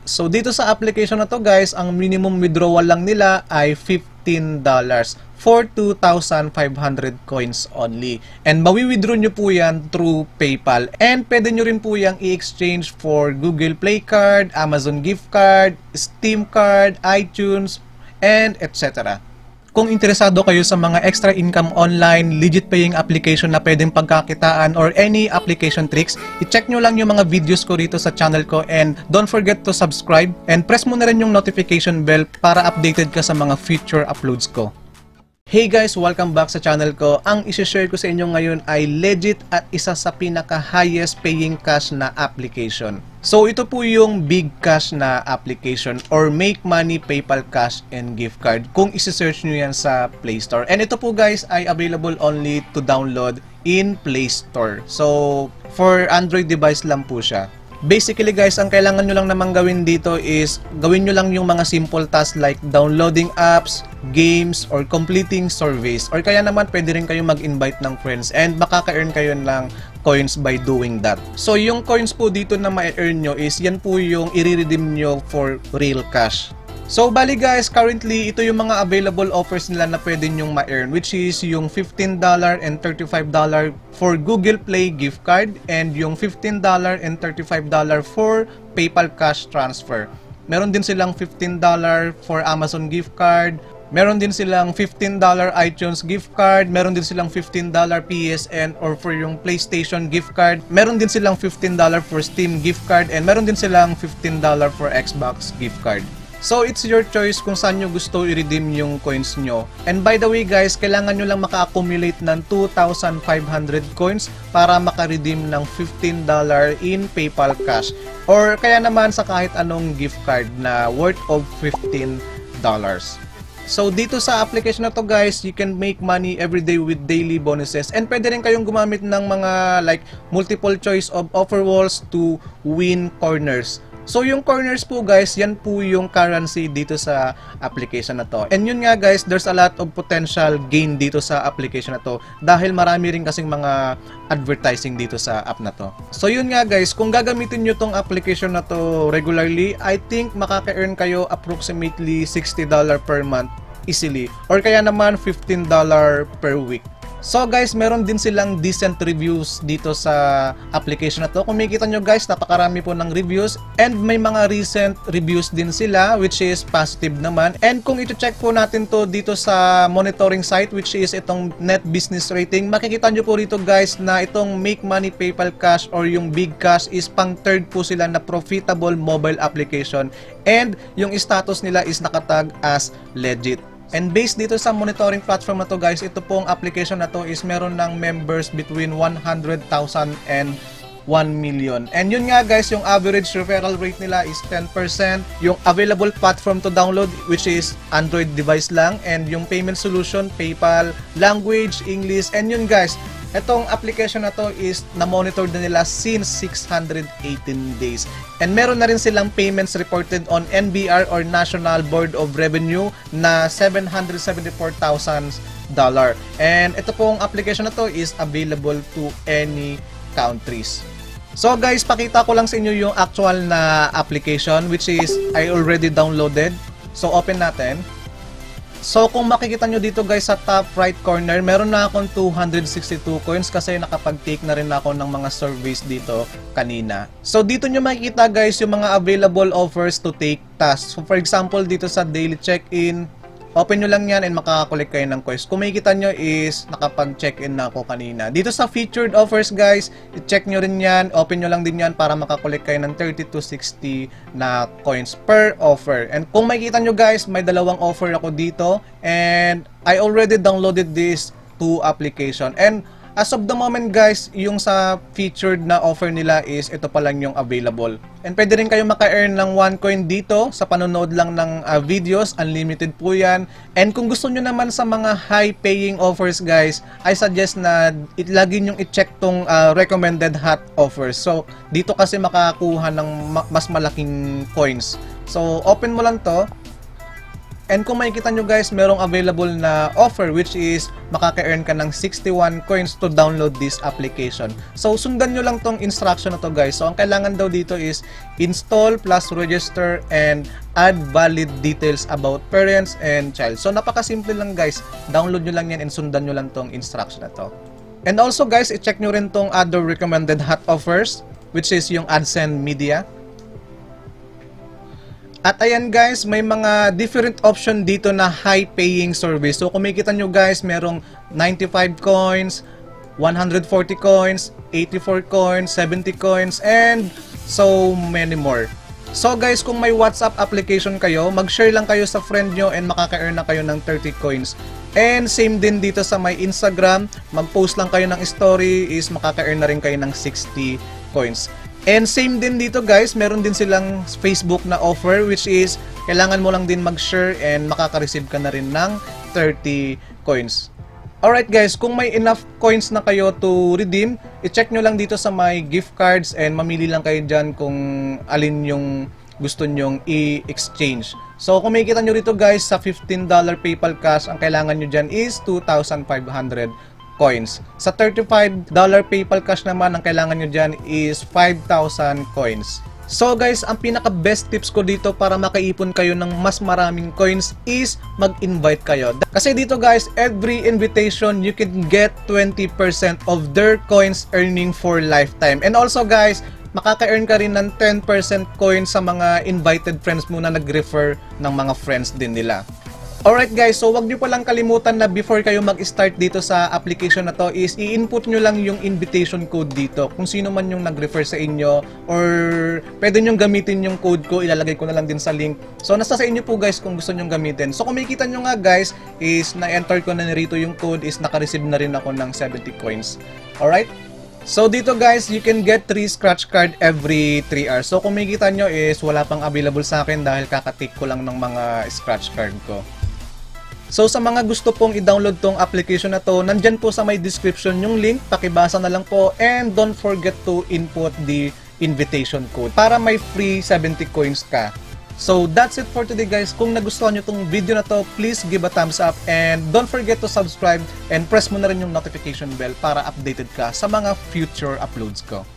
So dito sa application na to guys, ang minimum withdrawal lang nila ay $15 for 2,500 coins only. And mawi-withdraw nyo po yan through PayPal. And pwede nyo rin po yung i-exchange for Google Play card, Amazon gift card, Steam card, iTunes, and etc. Kung interesado kayo sa mga extra income online, legit paying application na pwedeng pagkakitaan or any application tricks, i-check nyo lang yung mga videos ko rito sa channel ko and don't forget to subscribe and press mo na rin yung notification bell para updated ka sa mga future uploads ko. Hey guys! Welcome back sa channel ko. Ang isi-share ko sa inyo ngayon ay legit at isa sa pinaka-highest paying cash na application. So ito po yung Big Cash na application or Make Money PayPal Cash and Gift Card kung isi-search nyo yan sa Play Store. And ito po guys ay available only to download in Play Store. So for Android device lang po siya. Basically guys, ang kailangan nyo lang naman gawin dito is gawin nyo lang yung mga simple tasks like downloading apps, games, or completing surveys. Or kaya naman pwede rin kayo mag-invite ng friends and makaka-earn kayo ng coins by doing that. So yung coins po dito na ma-earn nyo is yan po yung i-redeem nyo for real cash. So bali guys, currently ito yung mga available offers nila na pwede nyong ma-earn, which is yung $15 and $35 for Google Play gift card and yung $15 and $35 for PayPal cash transfer. Meron din silang $15 for Amazon gift card, meron din silang $15 iTunes gift card, meron din silang $15 PSN or for yung PlayStation gift card, meron din silang $15 for Steam gift card, and meron din silang $15 for Xbox gift card. So, it's your choice kung saan nyo gusto i-redeem yung coins nyo. And by the way guys, kailangan nyo lang maka-accumulate ng 2,500 coins para maka-redeem ng $15 in PayPal Cash. Or kaya naman sa kahit anong gift card na worth of $15. So, dito sa application na to guys, you can make money every day with daily bonuses. And pwede rin kayong gumamit ng mga like multiple choice of offer walls to win corners. So yung corners po guys, yan po yung currency dito sa application na to. And yun nga guys, there's a lot of potential gain dito sa application na to dahil marami rin kasing mga advertising dito sa app na to. So yun nga guys, kung gagamitin nyo tong application na to regularly, I think makaka-earn kayo approximately $60 per month easily. Or kaya naman $15 per week. So guys, meron din silang decent reviews dito sa application na to. Kung makikita nyo guys, napakarami po ng reviews and may mga recent reviews din sila which is positive naman. And kung ito-check po natin to dito sa monitoring site which is itong Net Business Rating, makikita nyo po rito guys na itong Make Money PayPal Cash or yung Big Cash is pang third po sila na profitable mobile application and yung status nila is nakatag as legit. And based dito sa monitoring platform na to guys, ito pong application na to is meron ng members between 100,000 and 1 million. And yun nga guys, yung average referral rate nila is 10%. Yung available platform to download which is Android device lang. And yung payment solution, PayPal, language, English. And yun guys, itong application na to is na-monitor na nila since 618 days. And meron na rin silang payments reported on NBR or National Board of Revenue na $774,000. And ito pong application na to is available to any countries. So guys, pakita ko lang sa inyo yung actual na application which is I already downloaded. So open natin. So kung makikita nyo dito guys sa top right corner, meron na akong 262 coins kasi nakapag-take na rin ako ng mga surveys dito kanina. So dito nyo makikita guys yung mga available offers to take tasks. So for example dito sa daily check-in, open nyo lang yan and makakakulik kayo ng coins. Kung makikita nyo is nakapag-check-in na ako kanina. Dito sa featured offers guys, i-check nyo rin yan. Open nyo lang din yan para makakulik kayo ng 30 to 60 na coins per offer. And kung makikita nyo guys, may dalawang offer ako dito. And I already downloaded this two application. And as of the moment guys, yung sa featured na offer nila is ito pa lang yung available. And pwede rin kayo maka-earn ng 1 coin dito sa panonood lang ng videos. Unlimited po yan. And kung gusto nyo naman sa mga high-paying offers guys, I suggest na lagi nyong i-check tong recommended hot offers. So, dito kasi makakakuha ng mas malaking coins. So, open mo lang to. And kung makikita nyo guys, merong available na offer which is makaka-earn ka ng 61 coins to download this application. So sundan nyo lang tong instruction na to guys. So ang kailangan daw dito is install plus register and add valid details about parents and child. So napakasimple lang guys. Download nyo lang yan and sundan nyo lang tong instruction na to. And also guys, i-check nyo rin tong other recommended hot offers which is yung AdSense Media. At ayan guys, may mga different option dito na high paying service. So kung makikita nyo guys, merong 95 coins, 140 coins, 84 coins, 70 coins, and so many more. So guys, kung may WhatsApp application kayo, mag-share lang kayo sa friend nyo and makaka-earn na kayo ng 30 coins. And same din dito sa may Instagram, mag-post lang kayo ng story is makaka-earn na rin kayo ng 60 coins. And same din dito guys, meron din silang Facebook na offer which is kailangan mo lang din mag-share and makaka-receive ka na rin ng 30 coins. Alright guys, kung may enough coins na kayo to redeem, i-check nyo lang dito sa my gift cards and mamili lang kayo dyan kung alin yung gusto nyong i-exchange. So kung makikita nyo rito guys, sa $15 PayPal cash, ang kailangan nyo dyan is 2,500 coins. Sa $35 PayPal cash naman, ang kailangan nyo dyan is 5,000 coins. So guys, ang pinaka best tips ko dito para makaipon kayo ng mas maraming coins is mag-invite kayo. Kasi dito guys, every invitation you can get 20% of their coins earning for lifetime. And also guys, makaka-earn ka rin ng 10% coins sa mga invited friends mo na nag-refer ng mga friends din nila. Alright guys, so wag nyo palang kalimutan na before kayo mag-start dito sa application na to is i-input nyo lang yung invitation code dito. Kung sino man yung nag-refer sa inyo or pwede nyo gamitin yung code ko, ilalagay ko na lang din sa link. So nasa sa inyo po guys kung gusto nyo gamitin. So kung makikita nyo nga guys is na-enter ko na nito yung code is naka-receive na rin ako ng 70 coins. Alright? So dito guys, you can get 3 scratch card every 3 hours. So kung makikita nyo is wala pang available sa akin dahil kakatik ko lang ng mga scratch card ko. So sa mga gusto pong i-download tong application na to, nandyan po sa may description yung link, pakibasa na lang po and don't forget to input the invitation code para may free 70 coins ka. So that's it for today guys. Kung nagustuhan nyo tong video na to, please give a thumbs up and don't forget to subscribe and press mo na rin yung notification bell para updated ka sa mga future uploads ko.